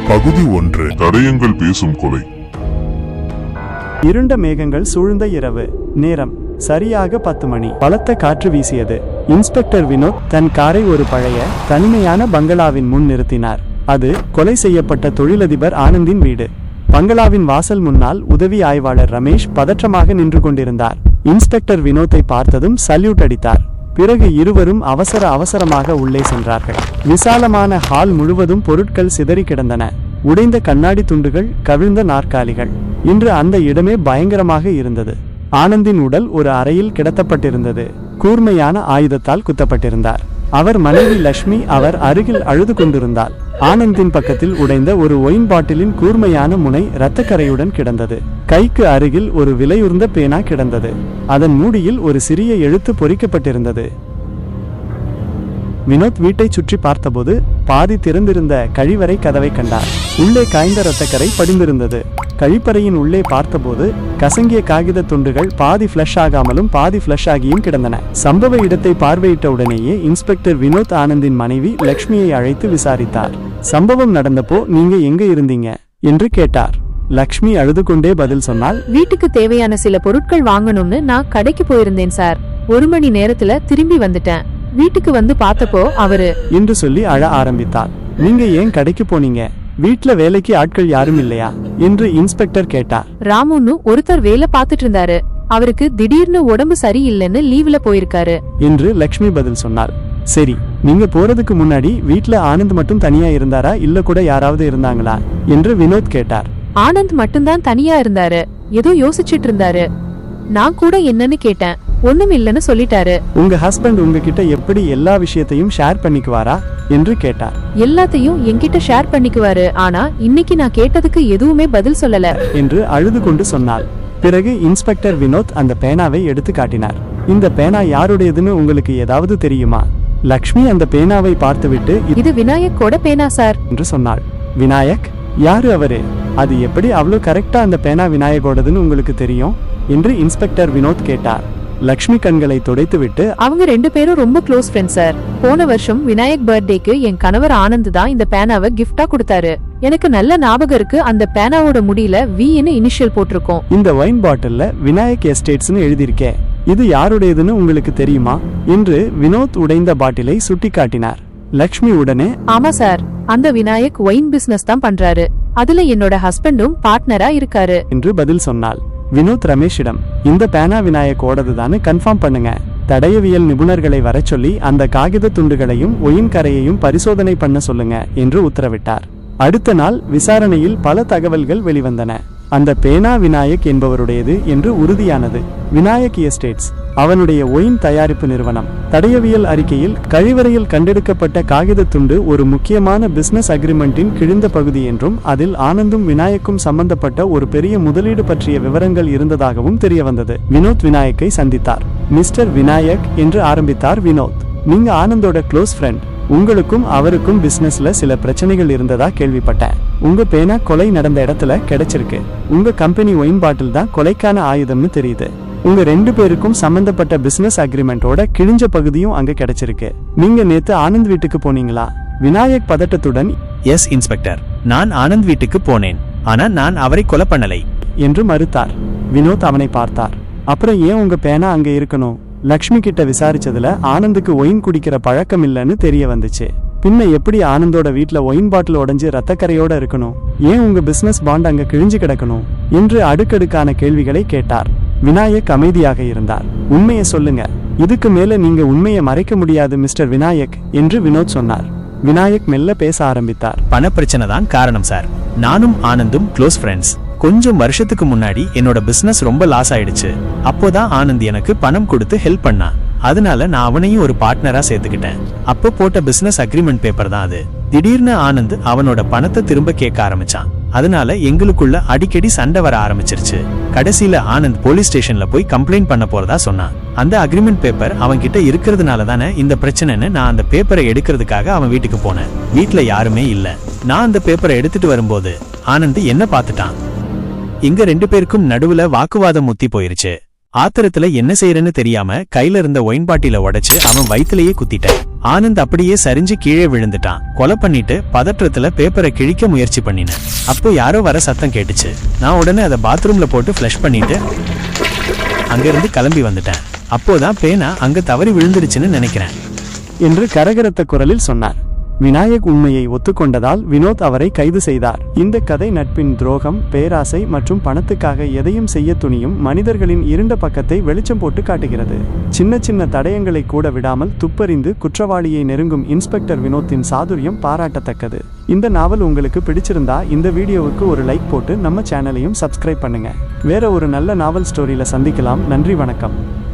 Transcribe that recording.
பகுதி 1. தடயங்கள் பேசும் கொலை. இருண்ட மேகங்கள் சூழ்ந்த இரவு நேரம் சரியாக 10 மணி. பலத்த காற்று வீசியது. இன்ஸ்பெக்டர் வினோத் தன் காரை ஒரு பழைய தனிமையான பங்களாவின் முன் நிறுத்தினார். அது கொலை செய்யப்பட்ட தொழிலதிபர் ஆனந்தின் வீடு. பங்களாவின் வாசல் முன்னால் உதவி ஆய்வாளர் ரமேஷ் பதற்றமாக நின்று கொண்டிருந்தார். இன்ஸ்பெக்டர் வினோத்தை பார்த்ததும் சல்யூட் அடித்தார். பிறகு இருவரும் அவசரமாக உள்ளே சென்றார்கள். விசாலமான ஹால் முழுவதும் பொருட்கள் சிதறி கிடந்தன. உடைந்த கண்ணாடி துண்டுகள், கவிழ்ந்த நாற்காலிகள். இன்று அந்த இடமே பயங்கரமாக இருந்தது. ஆனந்தின் உடல் ஒரு அறையில் கிடத்தப்பட்டிருந்தது. கூர்மையான ஆயுதத்தால் குத்தப்பட்டிருந்தார். அவர் மனைவி லட்சுமி அவர் அருகில் அழுது கொண்டிருந்தாள். ஆனந்தின் பக்கத்தில் உடைந்த ஒரு ஒயின் பாட்டிலின் கூர்மையான முனை இரத்தக்கரையுடன் கிடந்தது. கைக்கு அருகில் ஒரு விலையுர்ந்த பேனா கிடந்தது. அதன் மூடியில் ஒரு சிறிய எழுத்து பொறிக்கப்பட்டிருந்தது. வினோத் வீட்டை சுற்றி பார்த்தபோது பாதி திறந்திருந்த கழிவறை கதவை கண்டார். உள்ளே காய்ந்த இரத்தக்கரை படிந்திருந்தது. கழிப்பறையின் உள்ளே பார்த்தபோது கசங்கிய காகித துண்டுகள் பாதி ஃபிளஷ் ஆகாமலும் பாதி ஃபிளஷ் ஆகியும் கிடந்தன. சம்பவ இடத்தை பார்வையிட்ட உடனேயே இன்ஸ்பெக்டர் வினோத் ஆனந்தின் மனைவி லட்சுமியை அழைத்து விசாரித்தார். சம்பவம் நடந்தப்போ நீங்க எங்க இருந்தீங்க என்று கேட்டார். லட்சுமி அழுது கொண்டே பதில் சொன்னால், வீட்டுக்கு தேவையான சில பொருட்கள் வாங்கணும்னு நான் கடைக்கு போயிருந்தேன் சார். 1 மணி நேரத்துல திரும்பி வந்துட்டேன். வீட்டுக்கு வந்து பார்த்தப்போ அவரு என்று சொல்லி அழ ஆரம்பித்தார். நீங்க ஏன் கடைக்கு போனீங்க? வீட்ல வேலைக்கு ஆட்கள் யாரும் இல்லையா என்று இன்ஸ்பெக்டர் கேட்டார். ராமுன்னு ஒருத்தர் வேலை பார்த்துட்டு இருந்தாரு. அவருக்கு திடீர்னு உடம்பு சரியில்லைன்னு லீவ்ல போயிருக்காரு என்று லட்சுமி பதில் சொன்னார். சரி, நீங்க போறதுக்கு முன்னாடி வீட்ல ஆனந்த் மட்டும் தனியா இருந்தாரா இல்ல கூட யாராவது இருந்தாங்களா என்று வினோத் கேட்டார். ஆனந்த் மட்டும்தான் தனியா இருந்தாரு. ஏதோ யோசிச்சுட்டு இருந்தாரு. நான் கூட என்னன்னு கேட்டேன். ஒண்ணும் இல்லன்னு சொல்லிட்டாரு. உங்க ஹஸ்பண்ட் உங்ககிட்ட எப்படி எல்லா விஷயத்தையும் ஷேர் பண்ணிக்குவாரா என்று கேட்டார். எல்லாத்தையும் என்கிட்ட ஷேர் பண்ணிக்குவாரு. ஆனா இன்னைக்கு நான் கேட்டதுக்கு எதுவுமே பதில் சொல்லல என்று அழுது கொண்டு சொன்னாள். பிறகு இன்ஸ்பெக்டர் வினோத் அந்த பேனாவை எடுத்து காட்டினார். இந்த பேனா யாருடையதுன்னு உங்களுக்கு ஏதாவது தெரியுமா? லட்சுமி அந்த பேனாவை பார்த்துவிட்டு, இது விநாயக்கோட பேனா சார் என்று சொன்னாள். விநாயக்? யாரு அவரு? அது எப்படி அவ்வளவு கரெக்டா அந்த பேனா விநாயகோடதுன்னு உங்களுக்கு தெரியும் என்று இன்ஸ்பெக்டர் வினோத் கேட்டார். லட்சுமி கண்களை துடைத்துவிட்டு, அவங்க 2 பேரும் ரொம்ப க்ளோஸ் ஃப்ரெண்ட்ஸ் சார். போன வருஷம் விநாயக் பர்த்டேக்கு என் கணவர் ஆனந்த் தான் இந்த பேனாவை கிஃப்டா கொடுத்தாரு. எனக்கு நல்ல ஞாபகம் இருக்கு. அந்த பேனாவோட முடியில வின்னு இனிஷியல் போட்டிருக்கோம். இந்த ஒயின் பாட்டில்ல விநாயக் எஸ்டேட்ஸ்னு எழுதியிருக்கே, இது யாருடையதுன்னு உங்களுக்கு தெரியுமா என்று வினோத் உடைந்த பாட்டிலை சுட்டி காட்டினார். லட்சுமி உடனே, ஆமா சார், அந்த விநாயக் ஒயின் பிசினஸ் தான் பண்றாரு. அதுல என்னோட ஹஸ்பண்டும் பார்ட்னரா இருக்காரு என்று பதில் சொன்னாள். வினோத் ரமேஷிடம், இந்த பேனா விநாயக் ஓடதுதான்னு கன்ஃபார்ம் பண்ணுங்க. தடயவியல் நிபுணர்களை வர சொல்லி அந்த காகித துண்டுகளையும் ஒயின் கரையையும் பரிசோதனை பண்ண சொல்லுங்க என்று உத்தரவிட்டார். அடுத்த நாள் விசாரணையில் பல தகவல்கள் வெளிவந்தன. அந்த பேனா விநாயக் என்பவருடையது என்று உறுதியானது. விநாயக் எஸ்டேட்ஸ் அவனுடைய ஒயின் தயாரிப்பு நிறுவனம். தடயவியல் அறிக்கையில் கழிவறையில் கண்டெடுக்கப்பட்ட காகித துண்டு ஒரு முக்கியமான பிசினஸ் அக்ரிமெண்டின் கிழிந்த பகுதி என்றும் அதில் ஆனந்தும் விநாயக்கும் சம்பந்தப்பட்ட ஒரு பெரிய முதலீடு பற்றிய விவரங்கள் இருந்ததாகவும் தெரியவந்தது. வினோத் விநாயக்கை சந்தித்தார். மிஸ்டர் விநாயக் என்று ஆரம்பித்தார் வினோத். நீங்க ஆனந்தோட க்ளோஸ் ஃப்ரெண்ட். உங்களுக்கும் அவருக்கும் பிசினஸ்ல சில பிரச்சனைகள் இருந்ததா கேள்விப்பட்டேன். உங்க பேனா கொலை நடந்த இடத்துல கிடைச்சிருக்கு. உங்க கம்பெனி ஒயின் பாட்டில் தான் கொலைக்கான ஆயுதம்னு தெரியுது. உங்க 2 பேருக்கும் சம்பந்தப்பட்ட பிசினஸ் அக்ரிமெண்டோட கிழிஞ்ச பகுதியும் அங்க கிடைச்சிருக்கு. நீங்க நேத்து ஆனந்த் வீட்டுக்கு போனீங்களா? விநாயக் பதட்டத்துடன், எஸ் இன்ஸ்பெக்டர், நான் ஆனந்த் வீட்டுக்கு போனேன். ஆனா நான் அவரை கொலை பண்ணலை என்று மறுத்தார். வினோத் அவனை பார்த்தார். அப்புறம் ஏன் உங்க பேனா அங்க இருக்கணும்? லட்சுமி கிட்ட விசாரிச்சதுல ஆனந்துக்கு ஒயின் குடிக்கிற பழக்கம் இல்லைன்னு தெரிய வந்துச்சு. பின்ன எப்படி ஆனந்தோட வீட்ல ஒயின் பாட்டில் உடைஞ்சு ரத்தக்கரையோட இருக்கணும்? ஏன் உங்க பிசினஸ் பாண்ட் அங்க கிழிஞ்சு கிடக்கணும் என்று அடுக்கடுக்கான கேள்விகளை கேட்டார். விநாயக் அமைதியாக இருந்தார். உண்மையை சொல்லுங்க, இதுக்கு மேல நீங்க உண்மையை மறைக்க முடியாது மிஸ்டர் விநாயக் என்று வினோத் சொன்னார். விநாயக் மெல்ல பேச ஆரம்பித்தார். பண பிரச்சனை தான் காரணம் சார். நானும் ஆனந்தும் க்ளோஸ் ஃப்ரெண்ட்ஸ். கொஞ்சம் வருஷத்துக்கு முன்னாடி என்னோட பிசினஸ் ரொம்ப லாஸ் ஆயிடுச்சு. அப்போதான் ஆனந்த் எனக்கு பணம் கொடுத்து ஹெல்ப் பண்ணா. அதனால நான் அவனையும் ஒரு பார்ட்னரா சேர்த்துக்கிட்டேன். அப்போ போட்ட பிசினஸ் அக்ரிமெண்ட் பேப்பர் தான் அது. திடீர்னு ஆனந்த் அவனோட பணத்தை திரும்ப கேட்க ஆரம்பிச்சான். அதனால எங்களுக்குள்ள அடிக்கடி சண்டை வர ஆரம்பிச்சிருச்சு. கடைசியில ஆனந்த் போலீஸ் ஸ்டேஷன்ல போய் கம்ப்ளைண்ட் பண்ண போறதா சொன்னான். அந்த அக்ரிமெண்ட் பேப்பர் அவன் கிட்ட இருக்கிறதுனால தானே இந்த பிரச்சனைன்னு நான் அந்த பேப்பரை எடுக்கிறதுக்காக அவன் வீட்டுக்கு போனேன். வீட்டுல யாருமே இல்ல. நான் அந்த பேப்பரை எடுத்துட்டு வரும்போது ஆனந்த் என்ன பார்த்துட்டான். எங்க 2 பேருக்கும் நடுவுல வாக்குவாதம் முத்தி போயிருச்சு. ஆத்திரத்துல என்ன செய்யறேன்னு தெரியாம கையில இருந்த ஒயின் பாட்டில உடைச்சு அவன் வயித்திலேயே குத்திட்டேன். ஆனந்த் அப்படியே சரிஞ்சு கீழே விழுந்துட்டான். கொலை பண்ணிட்டு பதற்றத்துல பேப்பரை கிழிக்க முயற்சி பண்ணினேன். அப்போ யாரோ வர சத்தம் கேட்டுச்சு. நான் உடனே அதை பாத்ரூம்ல போட்டு ஃப்ளஷ் பண்ணிட்டு அங்கிருந்து கிளம்பி வந்துட்டேன். அப்போதான் பேனா அங்க தவறி விழுந்துடுச்சுன்னு நினைக்கிறேன் என்று கரகரத்த குரலில் சொன்னார். விநாயக் உண்மையை ஒத்துக்கொண்டதால் வினோத் அவரை கைது செய்தார். இந்த கதை நட்பின் துரோகம், பேராசை மற்றும் பணத்துக்காக எதையும் செய்ய துணியும் மனிதர்களின் இருண்ட பக்கத்தை வெளிச்சம் போட்டு காட்டுகிறது. சின்ன சின்ன தடயங்களை கூட விடாமல் துப்பறிந்து குற்றவாளியை நெருங்கும் இன்ஸ்பெக்டர் வினோத்தின் சாதுரியம் பாராட்டத்தக்கது. இந்த நாவல் உங்களுக்கு பிடிச்சிருந்தா இந்த வீடியோவுக்கு ஒரு லைக் போட்டு நம்ம சேனலையும் சப்ஸ்கிரைப் பண்ணுங்க. வேற ஒரு நல்ல நாவல் ஸ்டோரியில சந்திக்கலாம். நன்றி, வணக்கம்.